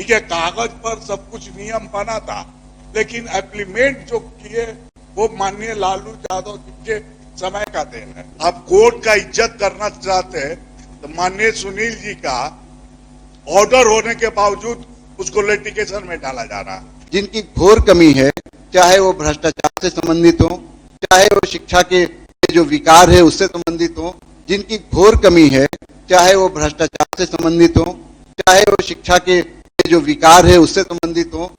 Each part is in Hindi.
ठीक है, कागज पर सब कुछ नियम बना था, लेकिन इम्प्लीमेंट जो किए वो माननीय लालू यादव जी के समय का देन है। आप कोर्ट का इज्जत करना चाहते हैं तो माननीय सुनील जी का ऑर्डर होने के बावजूद उसको लिटिगेशन में डाला जा रहा है। जिनकी घोर कमी है, चाहे वो भ्रष्टाचार से संबंधित हो, चाहे वो शिक्षा के जो विकार है उससे संबंधित हो, जिनकी घोर कमी है, चाहे वो भ्रष्टाचार से संबंधित हो, चाहे वो शिक्षा के जो विकार है उससे संबंधित हो। उप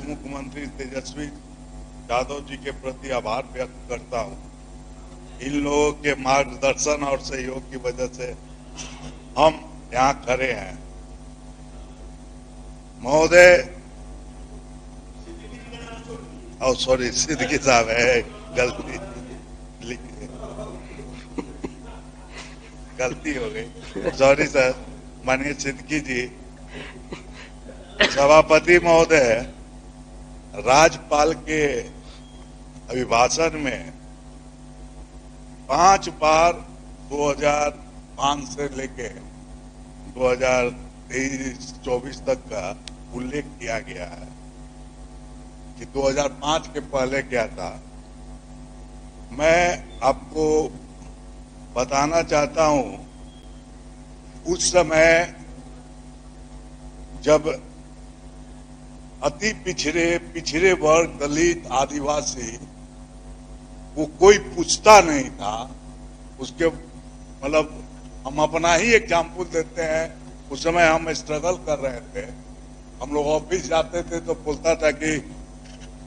मुख्यमंत्री तेजस्वी यादव जी के प्रति आभार व्यक्त करता हूं। इन लोगों के मार्गदर्शन और सहयोग की वजह से हम यहाँ खड़े हैं। महोदय, सॉरी, सिद्दीकी साहब है, गलती हो गई, सॉरी सर। माननीय सिद्दीकी जी, सभापति महोदय, राज्यपाल के अभिभाषण में 5 बार 2005 से लेके 2023-24 तक का उल्लेख किया गया है कि 2005 के पहले क्या था। मैं आपको बताना चाहता हूं, उस समय जब अति पिछड़े वर्ग, दलित, आदिवासी वो कोई पूछता नहीं था, उसके मतलब हम अपना ही एग्जाम्पल देते हैं। उस समय हम स्ट्रगल कर रहे थे, हम लोग ऑफिस जाते थे तो बोलता था कि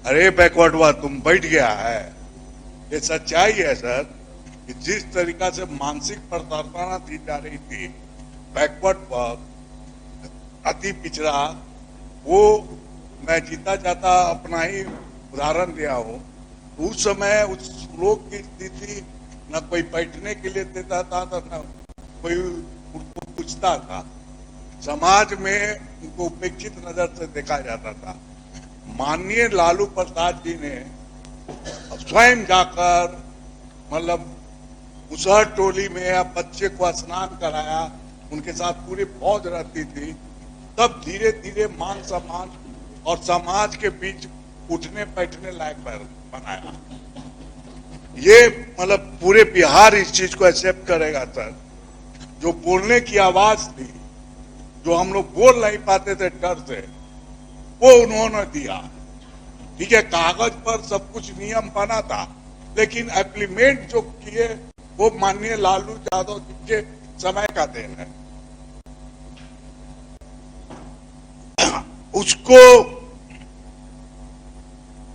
अरे बैकवर्ड हुआ, तुम बैठ गया है। ये सच्चाई है सर कि जिस तरीका से मानसिक प्रताड़ना दी जा रही थी, बैकवर्ड वर्ग, अति पिछड़ा, वो मैं जीता जाता अपना ही उदाहरण दिया हूं। उस समय उस लोग की स्थिति न कोई बैठने के लिए देता था, न कोई उनको पूछता था। समाज में उनको उपेक्षित नजर से देखा जाता था। माननीय लालू प्रसाद जी ने स्वयं जाकर, मतलब मुसहर टोली में अब बच्चे को स्नान कराया, उनके साथ पूरी फौज रहती थी। तब धीरे धीरे मान सम्मान और समाज के बीच उठने बैठने लायक बनाया। ये मतलब पूरे बिहार इस चीज को एक्सेप्ट करेगा सर। जो बोलने की आवाज थी, जो हम लोग बोल नहीं पाते थे डर से, वो उन्होंने दिया। ठीक है, कागज पर सब कुछ नियम बना था, लेकिन इम्प्लीमेंट जो किए वो माननीय लालू यादव जी के समय का देन है। उसको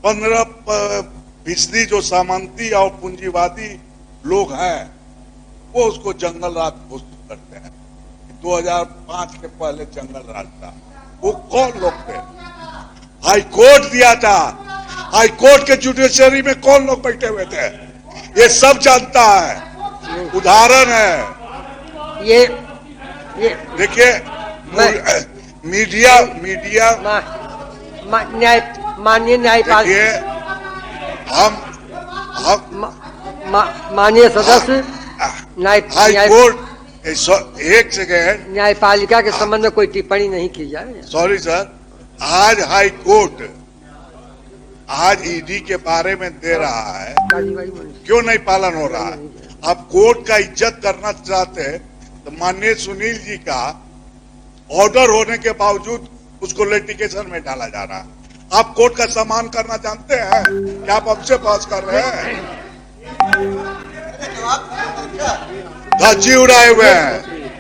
15% जो सामंती और पूंजीवादी लोग हैं, वो उसको जंगल राज घोषित करते हैं। 2005 के पहले जंगल राज था। वो कौन लोग थे? हाई कोर्ट दिया था। हाई कोर्ट के जुडिशरी में कौन लोग बैठे हुए थे? ये सब जानता है। उदाहरण है ये देखिए, मीडिया माननीय न्यायपालिका, हम माननीय सदस्य, हाई कोर्ट, एक सेकेंड, न्यायपालिका के संबंध में कोई टिप्पणी नहीं की जाए। Sorry sir. आज हाई कोर्ट आज ईडी के बारे में दे रहा है, क्यों नहीं पालन हो रहा है? आप कोर्ट का इज्जत करना चाहते हैं तो माननीय सुनील जी का ऑर्डर होने के बावजूद उसको लिटिगेशन में डाला जा रहा है। आप कोर्ट का सम्मान करना जानते हैं कि आप हमसे बहस कर रहे हैं? धज्जी उड़ाए हुए हैं।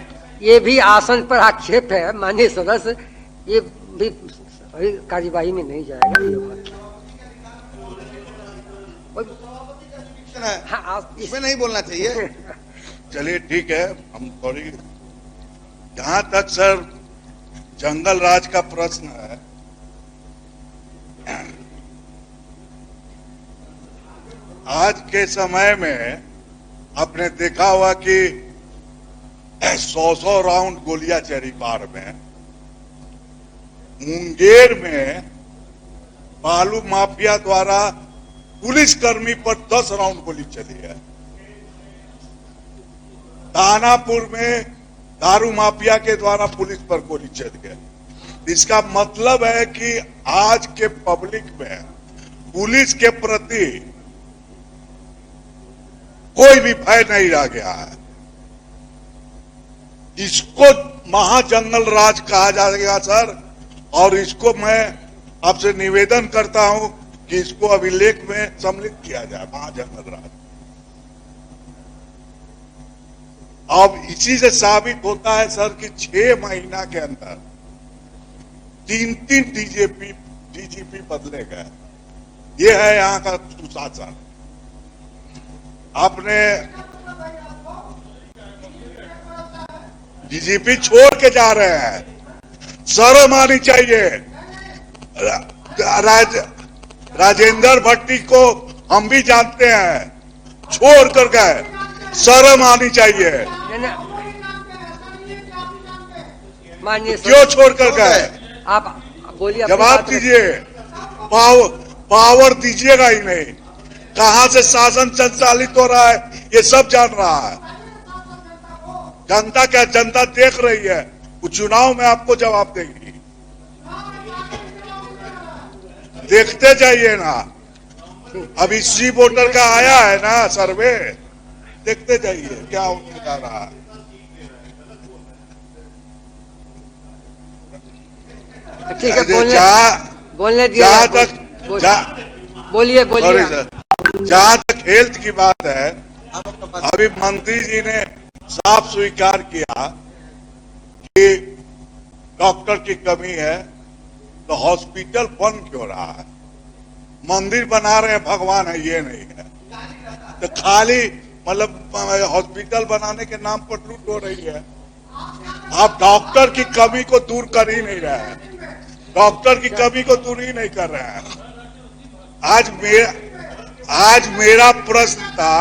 ये भी आसन पर आक्षेप है माननीय सदस्य, ये भी कार्यवाही में नहीं जाएगा। ये इसमें नहीं बोलना चाहिए। चलिए ठीक है, हम सॉरी। जहां तक सर जंगल राज का प्रश्न है, आज के समय में आपने देखा होगा कि 100 राउंड गोलियां चली बाढ़ में। मुंगेर में बालू माफिया द्वारा पुलिसकर्मी पर 10 राउंड गोली चली है। दानापुर में दारू माफिया के द्वारा पुलिस पर गोली चल गई। इसका मतलब है कि आज के पब्लिक में पुलिस के प्रति कोई भी भय नहीं रह गया है। इसको महाजंगल राज कहा जाएगा सर, और इसको मैं आपसे निवेदन करता हूं कि इसको अभिलेख में सम्मिलित किया जाए, महाजंगल राज। अब इसी से साबित होता है सर कि 6 महीना के अंदर 3 डीजीपी बदले गए। ये है यहाँ का सुशासन। आपने डीजीपी छोड़ के जा रहे हैं, शर्म आनी चाहिए। राजेंद्र भट्टी को हम भी जानते हैं, छोड़ कर गए, शर्म आनी चाहिए। माननीय क्यों छोड़ कर गए? आप बोलिए, जवाब दीजिए। पावर दीजिएगा ही नहीं। कहां से शासन संचालित हो रहा है ये सब जान रहा है जनता। क्या जनता देख रही है? वो चुनाव में आपको जवाब देगी। देखते जाइए ना। अब इसी वोटर का आया है ना सर्वे, देखते जाइए क्या होने जा रहा है। ठीक है, बोलने दिया। जहां तक बोलिए जहां तक हेल्थ की बात है, अभी मंत्री जी ने साफ स्वीकार किया कि डॉक्टर की कमी है, तो हॉस्पिटल बन क्यों रहा है? मंदिर बना रहे हैं, भगवान है ये नहीं है, तो खाली मतलब हॉस्पिटल बनाने के नाम पर लूट हो रही है। आप डॉक्टर की कमी को दूर कर ही नहीं रहे हैं, डॉक्टर की कमी को दूर ही नहीं कर रहे हैं। आज मेरा प्रश्न था,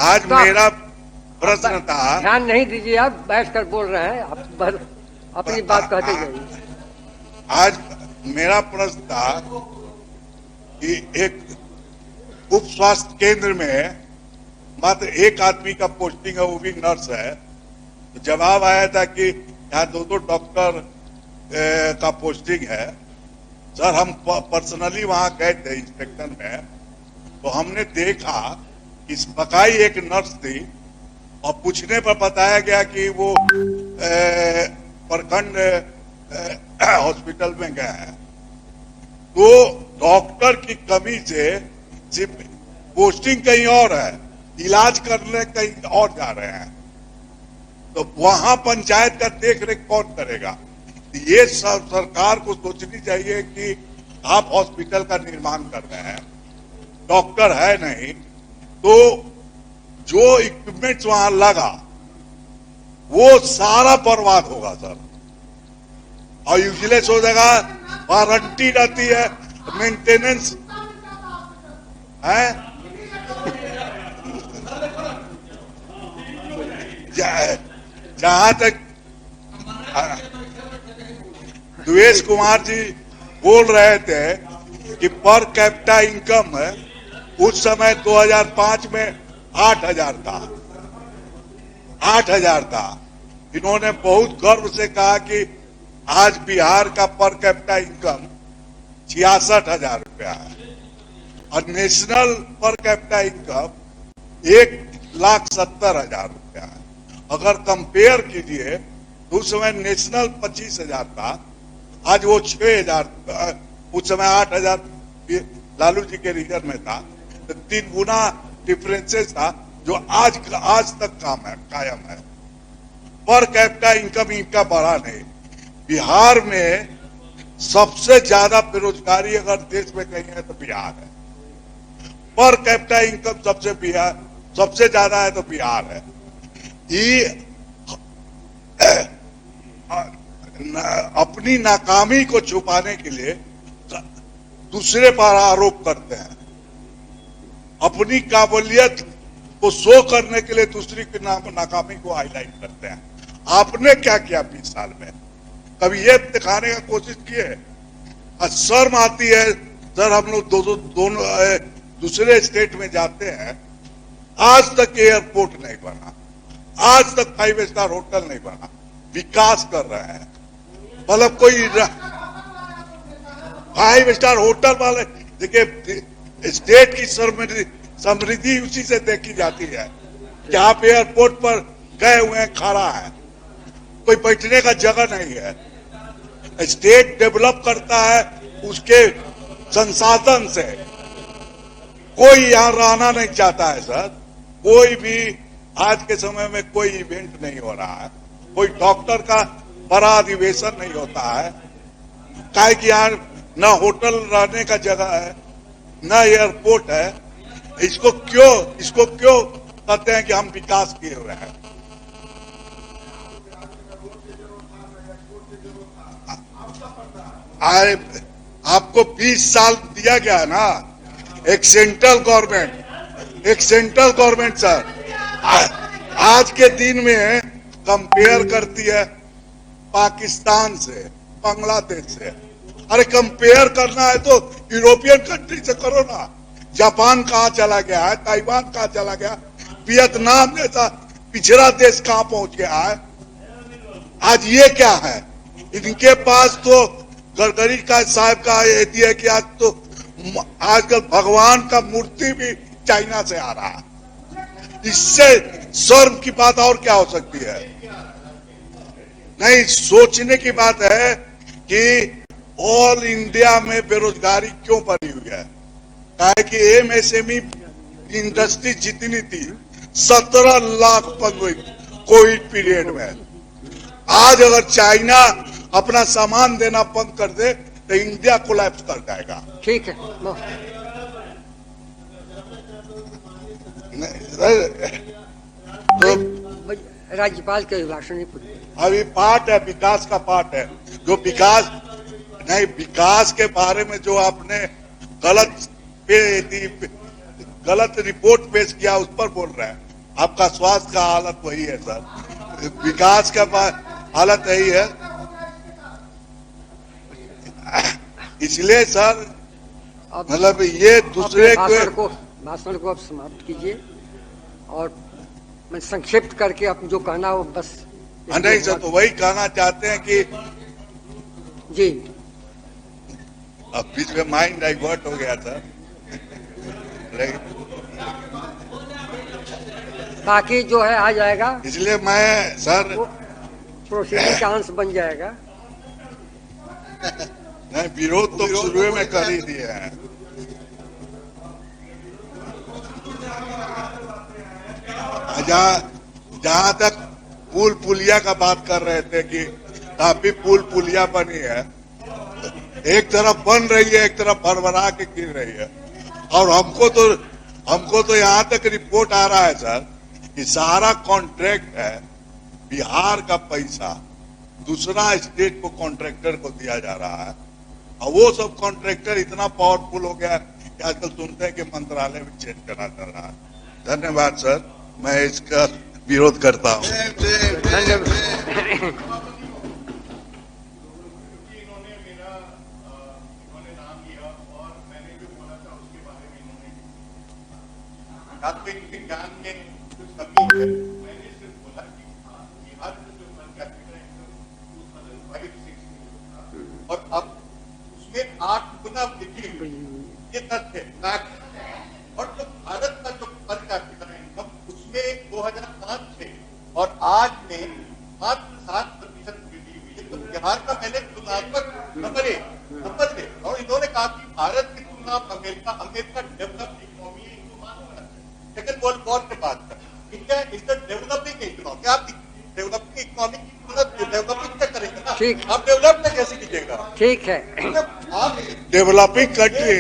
आज मेरा प्रश्न था, ध्यान नहीं दीजिए, आप बैठकर बोल रहे हैं, आप अपनी बात कहते जाइए। आज मेरा प्रश्न था कि एक उप स्वास्थ्य केंद्र में मात्र एक आदमी का पोस्टिंग है, वो भी नर्स है। तो जवाब आया था कि यहाँ 2 डॉक्टर का पोस्टिंग है। सर हम पर्सनली वहां गए थे इंस्पेक्शन में, तो हमने देखा कि बकाई एक नर्स थी, और पूछने पर बताया गया कि वो प्रखंड हॉस्पिटल में गए हैं। तो डॉक्टर की कमी से सिर्फ पोस्टिंग कहीं और है, इलाज करने कहीं और जा रहे हैं, तो वहां पंचायत का देख रेख कौन करेगा? ये सरकार को सोचनी चाहिए कि आप हॉस्पिटल का निर्माण कर रहे हैं, डॉक्टर है नहीं, तो जो इक्विपमेंट्स वहां लगा वो सारा बर्बाद होगा सर, और यूजलेस हो जाएगा। वारंटी रहती है, मेंटेनेंस है। जहां तक द्वेष कुमार जी बोल रहे थे कि पर कैपिटा इनकम है, उस समय 2005 में 8,000 था, 8,000 था। इन्होंने बहुत गर्व से कहा कि आज बिहार का पर कैपिटा इनकम 66,000 रुपया है, और नेशनल पर कैपिटा इनकम 1,70,000 रुपया है। अगर कंपेयर कीजिए तो उस समय नेशनल 25,000 था, आज वो 6,000, उस समय 8,000 लालू जी के रीजन में था, तो 3 गुना डिफरेंसेस था, जो आज तक कायम है। पर कैपिटा इनकम इनका बढ़ा नहीं। बिहार में सबसे ज्यादा बेरोजगारी अगर देश में कहीं है तो बिहार है। पर कैपिटा इनकम सबसे ज्यादा है तो बिहार है। ये अपनी नाकामी को छुपाने के लिए दूसरे पर आरोप करते हैं, अपनी काबिलियत को शो करने के लिए दूसरी की नाकामी को हाईलाइट करते हैं। आपने क्या किया 20 साल में? कभी ये दिखाने का कोशिश किए? शर्म आती है सर। हम लोग दोनों दूसरे स्टेट में जाते हैं, आज तक एयरपोर्ट नहीं बना, आज तक 5 स्टार होटल नहीं बना। विकास कर रहे हैं, मतलब कोई 5 स्टार होटल वाले देखिए, स्टेट की समृद्धि उसी से देखी जाती है। जहां पे एयरपोर्ट पर गए हुए हैं, खड़ा है, कोई बैठने का जगह नहीं है। स्टेट डेवलप करता है उसके संसाधन से। कोई यहां रहना नहीं चाहता है सर। कोई भी आज के समय में कोई इवेंट नहीं हो रहा है, कोई डॉक्टर का बड़ा अधिवेशन नहीं होता है, काहे कि यहाँ न होटल रहने का जगह है, न एयरपोर्ट है। इसको क्यों कहते हैं कि हम विकास किए हुए हैं? आपको 20 साल दिया गया है ना, एक सेंट्रल गवर्नमेंट सर आज के दिन में कंपेयर करती है पाकिस्तान से, बांग्लादेश से। अरे कंपेयर करना है तो यूरोपियन कंट्री से करो ना। जापान कहाँ चला गया है, ताइवान कहाँ चला गया, वियतनाम जैसा पिछड़ा देश कहाँ पहुंच गया है। आज ये क्या है? इनके पास तो गडकरी का साहब का ये है कि आज तो आजकल भगवान का मूर्ति भी चाइना से आ रहा है। इससे शर्म की बात और क्या हो सकती है? नहीं, सोचने की बात है कि ऑल इंडिया में बेरोजगारी क्यों बढ़ी हुई है। काहे कि एमएसएमई इंडस्ट्री जितनी थी 17 लाख बंद हुई कोविड पीरियड में। आज अगर चाइना अपना सामान देना बंद कर दे तो इंडिया कोलैप्स कर जाएगा। ठीक है, तो राज्यपाल के अभिभाषण नहीं पूरी। अभी पार्ट है, विकास का पार्ट है। जो विकास के बारे में जो आपने गलत रिपोर्ट पेश किया उस पर बोल रहे हैं। आपका स्वास्थ्य का हालत वही है सर, विकास का हालत यही है। इसलिए सर मतलब ये दूसरे भाषण को आप समाप्त कीजिए और मैं संक्षिप्त करके आप जो कहना हो बस। नहीं सर, तो वही कहना चाहते हैं कि जी अब बीच में माइंड डाइवर्ट हो गया था। बाकी जो है आ जाएगा, इसलिए मैं सर प्रोसीडिंग का अंश बन जाएगा। नहीं, विरोध तो शुरू में कर ही दिए हैं। जहां तक पुल पुलिया का बात कर रहे थे कि काफी पुल पुलिया बनी है, एक तरफ बन रही है, एक तरफ भरभरा के गिर रही है। और हमको तो यहां तक रिपोर्ट आ रहा है सर कि सारा कॉन्ट्रैक्ट है बिहार का पैसा दूसरा स्टेट को कॉन्ट्रैक्टर को दिया जा रहा है। और वो सब कॉन्ट्रैक्टर इतना पावरफुल हो गया कि आजकल सुनते हैं कि मंत्रालय भी चेंज करना चल रहा है। धन्यवाद सर, मैं इसका विरोध करता हूँ। विज्ञान में कुछ कमी है, मैंने सिर्फ बोला कि बिहार में जो पर कैपिटा इनकम 5-6 और अब उसमें 8 गुना वृद्धि हुई, ये तथ्य है। और जो भारत का जो पर कैपिटा इनकम उसमें 2005 से और आज में मात्र 7% वृद्धि हुई है। तो बिहार का मैंने तुलनात्मक नंबर है और इन्होंने कहा कि भारत की तुलना अमेरिका डेवलप्ड इकोनॉमी है, इनको मानूंगा। सेकंड वर्ल्ड वॉर के बाद तक India is the developing economy. आप डेवलपिंग इकोनॉमी की तुलना डेवलपिंग से करेंगे ना, ठीक, आप डेवलप में कैसे कीजिएगा? ठीक है, आप डेवलपिंग कंट्री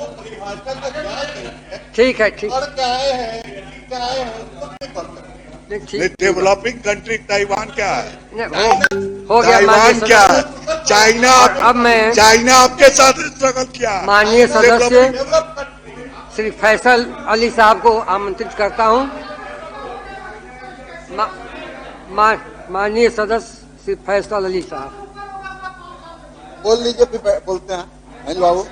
परिभाषा का ज्ञान नहीं है। ठीक है, ठीक और क्या है उसको नहीं कर सकते। डेवलपिंग कंट्री ताइवान क्या है? हो गया। ताइवान क्या है? चाइना। अब मैं चाइना आपके साथ स्ट्रगल किया। माननीय सदस्य श्री फैसल अली साहब को आमंत्रित करता हूं। माननीय सदस्य श्री फैसल अली साहब बोल लीजिए, फिर बोलते हैं। अनिल बाबू,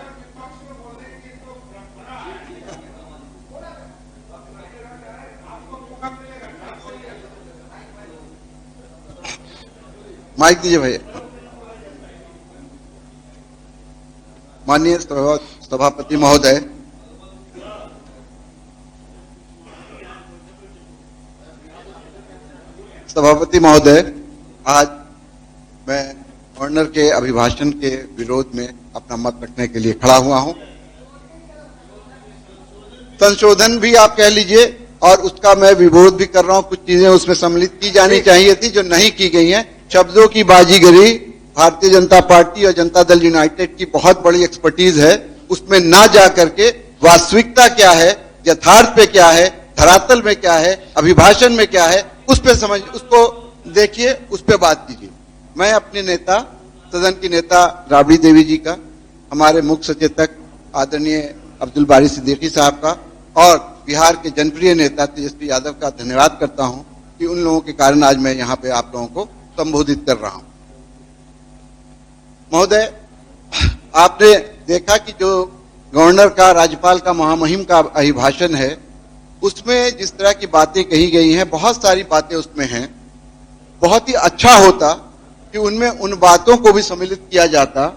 माइक दीजिए भैया। माननीय सभापति महोदय, आज मैं गवर्नर के अभिभाषण के विरोध में अपना मत रखने के लिए खड़ा हुआ हूं। संशोधन भी आप कह लीजिए, और उसका मैं विरोध भी कर रहा हूं। कुछ चीजें उसमें सम्मिलित की जानी चाहिए थी जो नहीं की गई हैं। शब्दों की बाजीगरी भारतीय जनता पार्टी और जनता दल यूनाइटेड की बहुत बड़ी एक्सपर्टीज है। उसमें ना जा करके वास्तविकता क्या है, यथार्थ पे क्या है, धरातल में क्या है, अभिभाषण में क्या है, उस पे समझ, उसको देखिए, उस पे बात कीजिए। मैं अपने नेता, सदन की नेता राबड़ी देवी जी का, हमारे मुख्य सचेतक आदरणीय अब्दुल बारी सिद्दीकी साहब का और बिहार के जनप्रिय नेता तेजस्वी यादव का धन्यवाद करता हूं कि उन लोगों के कारण आज मैं यहां पे आप लोगों को संबोधित कर रहा हूं। महोदय, आपने देखा कि जो गवर्नर का, राज्यपाल का, महामहिम का अभिभाषण है, उसमें जिस तरह की बातें कही गई हैं, बहुत सारी बातें उसमें हैं। बहुत ही अच्छा होता कि उनमें उन बातों को भी सम्मिलित किया जाता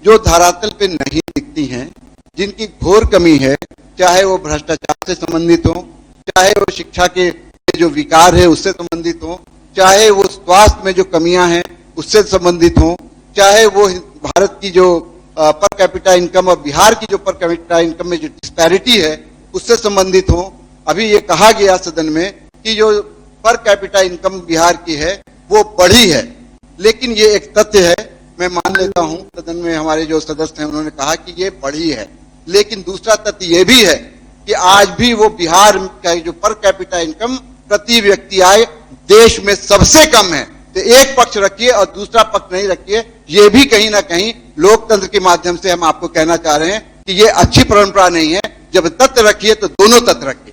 जो धरातल पे नहीं दिखती हैं, जिनकी घोर कमी है, चाहे वो भ्रष्टाचार से संबंधित हो, चाहे वो शिक्षा के जो विकार है उससे संबंधित हो, चाहे वो स्वास्थ्य में जो कमियां हैं उससे संबंधित हो, चाहे वो भारत की जो पर कैपिटा इनकम और बिहार की जो पर कैपिटा इनकम में जो डिस्पैरिटी है उससे संबंधित हो। अभी ये कहा गया सदन में कि जो पर कैपिटा इनकम बिहार की है वो बढ़ी है, लेकिन ये एक तथ्य है, मैं मान लेता हूं। सदन में हमारे जो सदस्य हैं उन्होंने कहा कि ये बढ़ी है, लेकिन दूसरा तथ्य ये भी है कि आज भी वो बिहार का जो पर कैपिटा इनकम प्रति व्यक्ति आय देश में सबसे कम है। तो एक पक्ष रखिए और दूसरा पक्ष नहीं रखिए। ये भी कहीं ना कहीं लोकतंत्र के माध्यम से हम आपको कहना चाह रहे हैं कि ये अच्छी परंपरा नहीं है। जब तथ्य रखिए तो दोनों तथ्य रखिए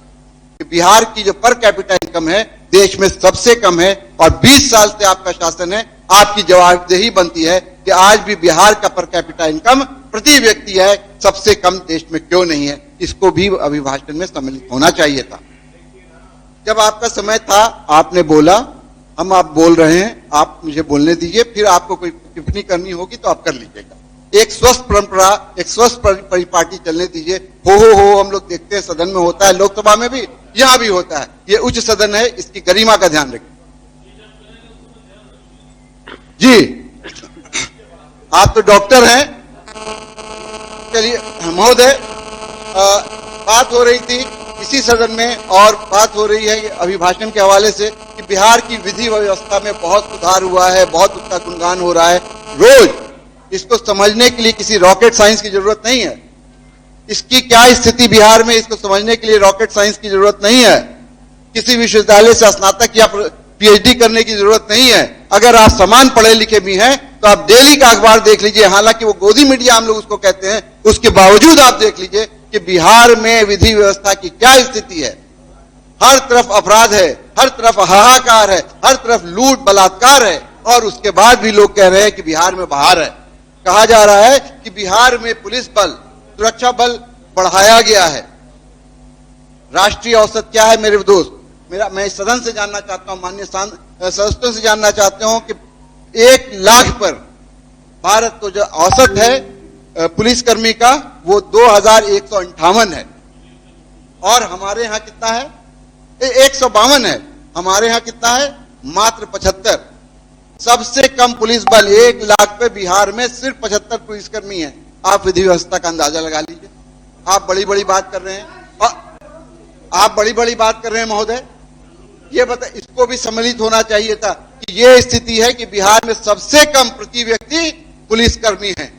कि बिहार की जो पर कैपिटा इनकम है देश में सबसे कम है, और 20 साल से आपका शासन है। आपकी जवाबदेही बनती है कि आज भी बिहार का पर कैपिटा इनकम प्रति व्यक्ति है सबसे कम देश में क्यों नहीं है। इसको भी अभिभाषण में सम्मिलित होना चाहिए था। जब आपका समय था आपने बोला, हम आप बोल रहे हैं, आप मुझे बोलने दीजिए, फिर आपको कोई टिप्पणी करनी होगी तो आप कर लीजिएगा। एक स्वस्थ परंपरा, एक स्वस्थ परिपाटी चलने दीजिए। हो हम लोग देखते हैं, सदन में होता है, लोकसभा में भी, यहां भी होता है। ये उच्च सदन है, इसकी गरिमा का ध्यान रखिए। जी, आप तो डॉक्टर हैं। चलिए महोदय, बात हो रही थी इसी सदन में, और बात हो रही है अभिभाषण के हवाले से कि बिहार की विधि व्यवस्था में बहुत सुधार हुआ है, बहुत उसका गुणगान हो रहा है रोज। इसको समझने के लिए किसी रॉकेट साइंस की जरूरत नहीं है। इसकी क्या स्थिति बिहार में, इसको समझने के लिए रॉकेट साइंस की जरूरत नहीं है। किसी विश्वविद्यालय से स्नातक या पीएचडी करने की जरूरत नहीं है। अगर आप समान पढ़े लिखे भी हैं तो आप डेली का अखबार देख लीजिए, हालांकि वो गोदी मीडिया हम लोग उसको कहते हैं, उसके बावजूद आप देख लीजिए कि बिहार में विधि व्यवस्था की क्या स्थिति है। हर तरफ अपराध है, हर तरफ हाहाकार है, हर तरफ लूट बलात्कार है, और उसके बाद भी लोग कह रहे हैं कि बिहार में बहार है। कहा जा रहा है कि बिहार में पुलिस बल, सुरक्षा बल बढ़ाया गया है। राष्ट्रीय औसत क्या है मेरे दोस्त? मैं इस सदन से जानना चाहता हूं, माननीय सदस्यों से जानना चाहता हूं कि 1 लाख पर भारत को जो औसत है पुलिसकर्मी का वो 2158 है, और हमारे यहां कितना है? 152 है। हमारे यहां कितना है? मात्र 75। सबसे कम पुलिस बल 1 लाख पे बिहार में सिर्फ 75 पुलिसकर्मी है। आप विधि व्यवस्था का अंदाजा लगा लीजिए। आप बड़ी बड़ी बात कर रहे हैं, आप बड़ी बड़ी बात कर रहे हैं महोदय। ये बता, इसको भी सम्मिलित होना चाहिए था कि ये स्थिति है कि बिहार में सबसे कम प्रति व्यक्ति पुलिसकर्मी हैं।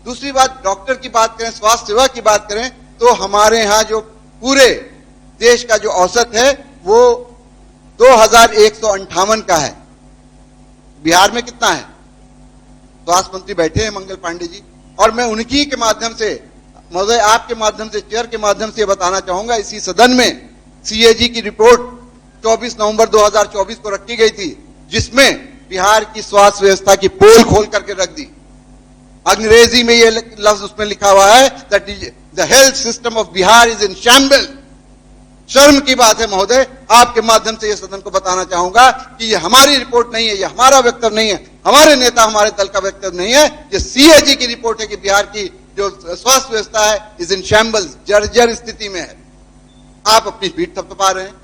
दूसरी बात, डॉक्टर की बात करें, स्वास्थ्य सेवा की बात करें, तो हमारे यहां जो पूरे देश का जो औसत है वो 2158 का है। बिहार में कितना है? स्वास्थ्य मंत्री बैठे हैं मंगल पांडे जी, और मैं उनकी के माध्यम से, महोदय आपके माध्यम से, चेयर के माध्यम से बताना चाहूंगा, इसी सदन में सीएजी की रिपोर्ट 24 नवंबर 2024 को रखी गई थी, जिसमें बिहार की स्वास्थ्य व्यवस्था की पोल खोल करके रख दी। अंग्रेजी में ये लफ्ज उसमें लिखा हुआ है that the health system of Bihar is in shamble. शर्म की बात है महोदय। आपके माध्यम से यह सदन को बताना चाहूंगा कि ये हमारी रिपोर्ट नहीं है, ये हमारा वक्तव्य नहीं है, हमारे नेता हमारे दल का वक्तव्य नहीं है। ये सीएजी की रिपोर्ट है कि बिहार की जो स्वास्थ्य व्यवस्था है इज इन शैम्बल्स, जर्जर स्थिति में है। आप अपनी पीठ थपथपा रहे हैं।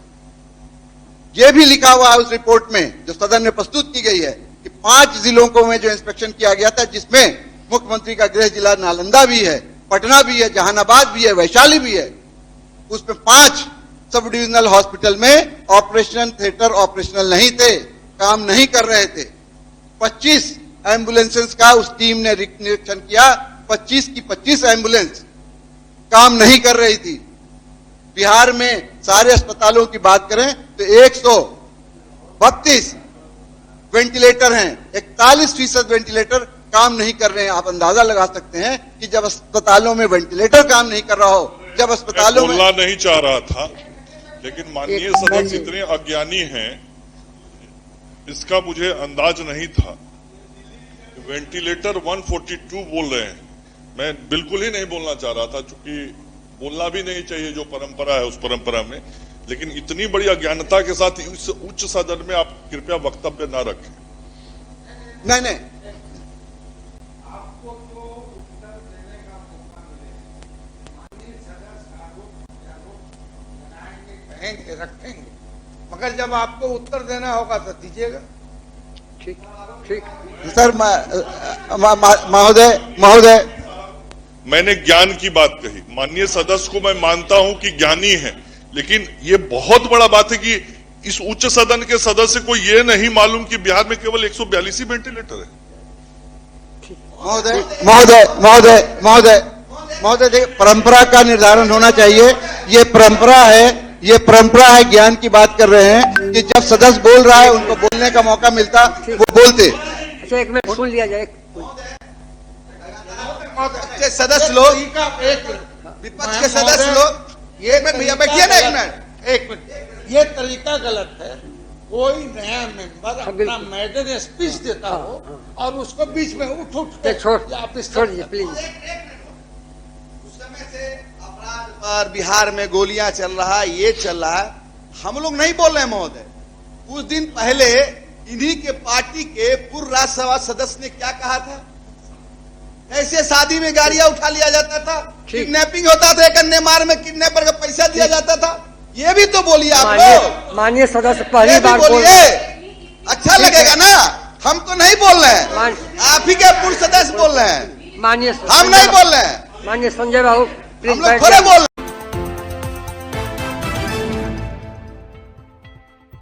यह भी लिखा हुआ है उस रिपोर्ट में जो सदन में प्रस्तुत की गई है कि 5 जिलों को में जो इंस्पेक्शन किया गया था, जिसमें मुख्यमंत्री का गृह जिला नालंदा भी है, पटना भी है, जहानाबाद भी है, वैशाली भी है, उसमें 5 सब डिविजनल हॉस्पिटल में ऑपरेशन थिएटर ऑपरेशनल नहीं थे, काम नहीं कर रहे थे। 25 एम्बुलेंसेस का उस टीम ने निरीक्षण किया, 25 की 25 एम्बुलेंस काम नहीं कर रही थी। बिहार में सारे अस्पतालों की बात करें तो 132 वेंटिलेटर हैं, 41% वेंटिलेटर काम नहीं कर रहे हैं। आप अंदाजा लगा सकते हैं कि जब अस्पतालों में वेंटिलेटर काम नहीं कर रहा हो, जब अस्पतालों में बोलना नहीं चाह रहा था, लेकिन माननीय सदस्य इतने अज्ञानी हैं, इसका मुझे अंदाज नहीं था। वेंटिलेटर 142 बोल रहे हैं, मैं बिल्कुल ही नहीं बोलना चाह रहा था, चूंकि बोलना भी नहीं चाहिए जो परंपरा है उस परंपरा में, लेकिन इतनी बड़ी अज्ञानता के साथ इस उच्च सदन में आप कृपया वक्तव्य न रखें। नहीं आपको तो उत्तर देने का मौका मिलेगा, माननीय सदस्य आरोप लगाएंगे, कहेंगे, रखेंगे, मगर जब आपको उत्तर देना होगा तो दीजिएगा। ठीक ठीक। सर, महोदय मैंने ज्ञान की बात कही। माननीय सदस्य को मैं मानता हूं कि ज्ञानी है, लेकिन ये बहुत बड़ा बात है कि इस उच्च सदन के सदस्य को ये नहीं मालूम कि बिहार में केवल 142 ही वेंटिलेटर है। महोदय देखिए, परंपरा का निर्धारण होना चाहिए। ये परंपरा है, ज्ञान की बात कर रहे हैं कि जब सदस्य बोल रहा है उनको बोलने का मौका मिलता वो बोलते। अच्छा, एक मिनट सुन लिया जाए। के सदस्य लोग, विपक्ष के सदस्य लोग, ये भैया बैठिए ना एक मिनट, ये तरीका गलत है। कोई नया मेंबर अपना मैडन स्पीच देता हो और उसको बीच में उठ के छोड़ दीजिए प्लीज। उस समय से अपराध पर बिहार में गोलियां चल रहा है, ये चल रहा है, हम लोग नहीं बोल रहे हैं महोदय। कुछ दिन पहले इन्हीं के पार्टी के पूर्व राज्यसभा सदस्य ने क्या कहा था, ऐसे शादी में गाड़ियां उठा लिया जाता था, किडनैपिंग होता था, कन्याकुमारी में किडनैपर का पैसा दिया जाता था। ये भी तो बोलिए आप लोग। माननीय सदस्य पहली बार बोलिए, अच्छा लगेगा ना। हम तो नहीं बोल रहे हैं, आप ही के पूर्व सदस्य बोल रहे हैं, माननीय हम नहीं बोल रहे हैं, माननीय संजय बाबू हम लोग थोड़े बोल रहे हैं।